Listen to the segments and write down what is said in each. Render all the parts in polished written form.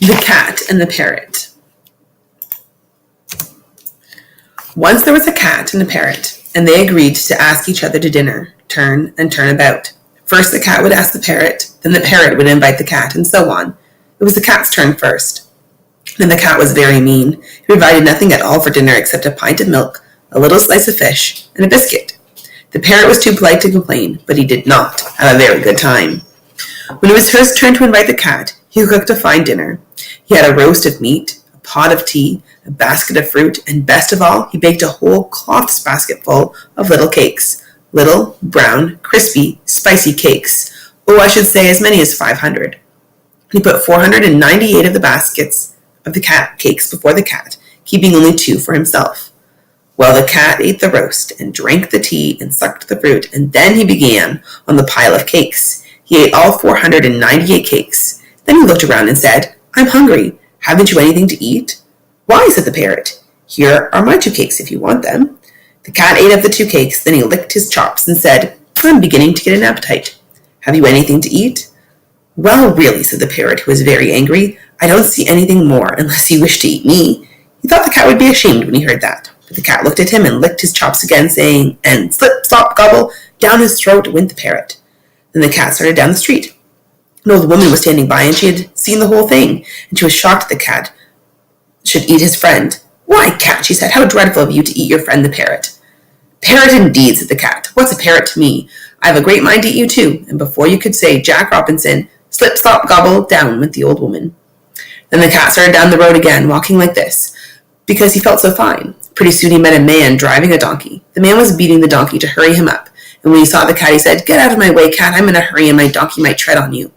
The Cat and the Parrot. Once there was a cat and a parrot, and they agreed to ask each other to dinner, turn and turn about. First the cat would ask the parrot, then the parrot would invite the cat, and so on. It was the cat's turn first. Then the cat was very mean. He provided nothing at all for dinner except a pint of milk, a little slice of fish, and a biscuit. The parrot was too polite to complain, but he did not have a very good time. When it was his turn to invite the cat, he cooked a fine dinner. He had a roast of meat, a pot of tea, a basket of fruit, and best of all, he baked a whole cloth's basketful of little cakes. Little, brown, crispy, spicy cakes. Oh, I should say as many as 500. He put 498 of the baskets of the cat cakes before the cat, keeping only 2 for himself. Well, the cat ate the roast and drank the tea and sucked the fruit, and then he began on the pile of cakes. He ate all 498 cakes. Then he looked around and said, "I'm hungry. Haven't you anything to eat?" "Why," said the parrot. "Here are my 2 cakes if you want them." The cat ate up the 2 cakes, then he licked his chops and said, "I'm beginning to get an appetite. Have you anything to eat?" "Well, really," said the parrot, who was very angry, "I don't see anything more unless you wish to eat me." He thought the cat would be ashamed when he heard that. But the cat looked at him and licked his chops again, saying, and slip, slop, gobble, down his throat went the parrot. Then the cat started down the street. An old woman was standing by, and she had seen the whole thing, and she was shocked that the cat should eat his friend. "Why, cat," she said, "how dreadful of you to eat your friend the parrot." "Parrot indeed," said the cat. "What's a parrot to me? I've a great mind to eat you too." And before you could say Jack Robinson, slip, slop, gobble, down went the old woman. Then the cat started down the road again, walking like this, because he felt so fine. Pretty soon he met a man driving a donkey. The man was beating the donkey to hurry him up, and when he saw the cat, he said, "Get out of my way, cat, I'm in a hurry, and my donkey might tread on you."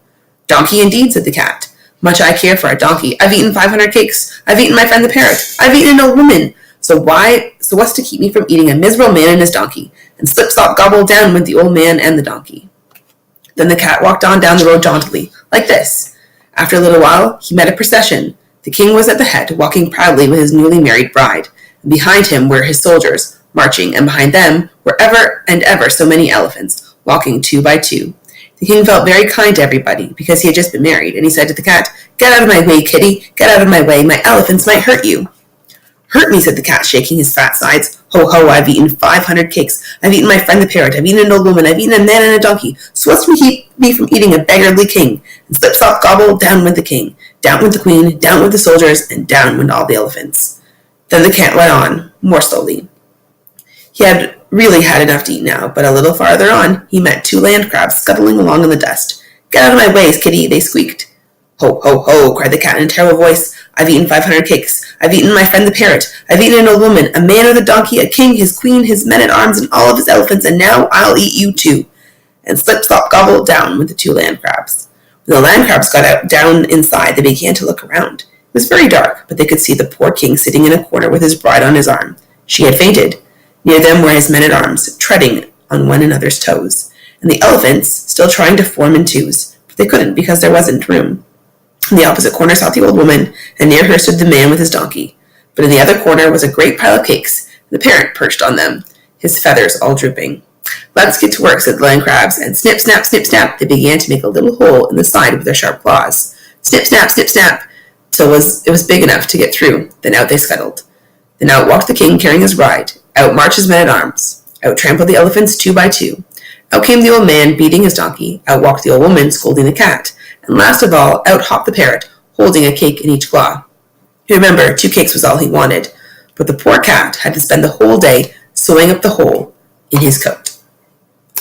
"Donkey indeed," said the cat. "Much I care for a donkey. I've eaten 500 cakes. I've eaten my friend the parrot. I've eaten an old woman. So what's to keep me from eating a miserable man and his donkey?" And slip, slop, gobble, down went the old man and the donkey. Then the cat walked on down the road jauntily, like this. After a little while, he met a procession. The king was at the head, walking proudly with his newly married bride. And behind him were his soldiers, marching, and behind them were ever and ever so many elephants, walking 2 by 2. The king felt very kind to everybody, because he had just been married, and he said to the cat, "Get out of my way, kitty, get out of my way, my elephants might hurt you." "Hurt me," said the cat, shaking his fat sides. "Ho, ho, I've eaten 500 cakes. I've eaten my friend the parrot. I've eaten an old woman. I've eaten a man and a donkey. So what's to keep me from eating a beggarly king?" And slip, slop, gobble, down went the king. Down went the queen, down went the soldiers, and down went all the elephants. Then the cat went on, more slowly. He had really had enough to eat now, but a little farther on, he met 2 land crabs scuttling along in the dust. "Get out of my way, kitty," they squeaked. "Ho, ho, ho," cried the cat in a terrible voice. "I've eaten 500 cakes. I've eaten my friend the parrot. I've eaten an old woman, a man with a donkey, a king, his queen, his men-at-arms, and all of his elephants, and now I'll eat you too." And slip, slop, gobble, down went the 2 land crabs. When the land crabs got out down inside, they began to look around. It was very dark, but they could see the poor king sitting in a corner with his bride on his arm. She had fainted. Near them were his men-at-arms, treading on one another's toes, and the elephants still trying to form in twos, but they couldn't because there wasn't room. In the opposite corner sat the old woman, and near her stood the man with his donkey. But in the other corner was a great pile of cakes, and the parrot perched on them, his feathers all drooping. "Let's get to work," said the land crabs, and snip, snap, snip, snap, they began to make a little hole in the side with their sharp claws. Snip, snap, snip, snap, till it was big enough to get through. Then out they scuttled. Then out walked the king carrying his bride. Out marched his men-at-arms. Out trampled the elephants 2 by 2. Out came the old man beating his donkey. Out walked the old woman scolding the cat. And last of all, out hopped the parrot, holding a cake in each claw. You remember, 2 cakes was all he wanted, but the poor cat had to spend the whole day sewing up the hole in his coat.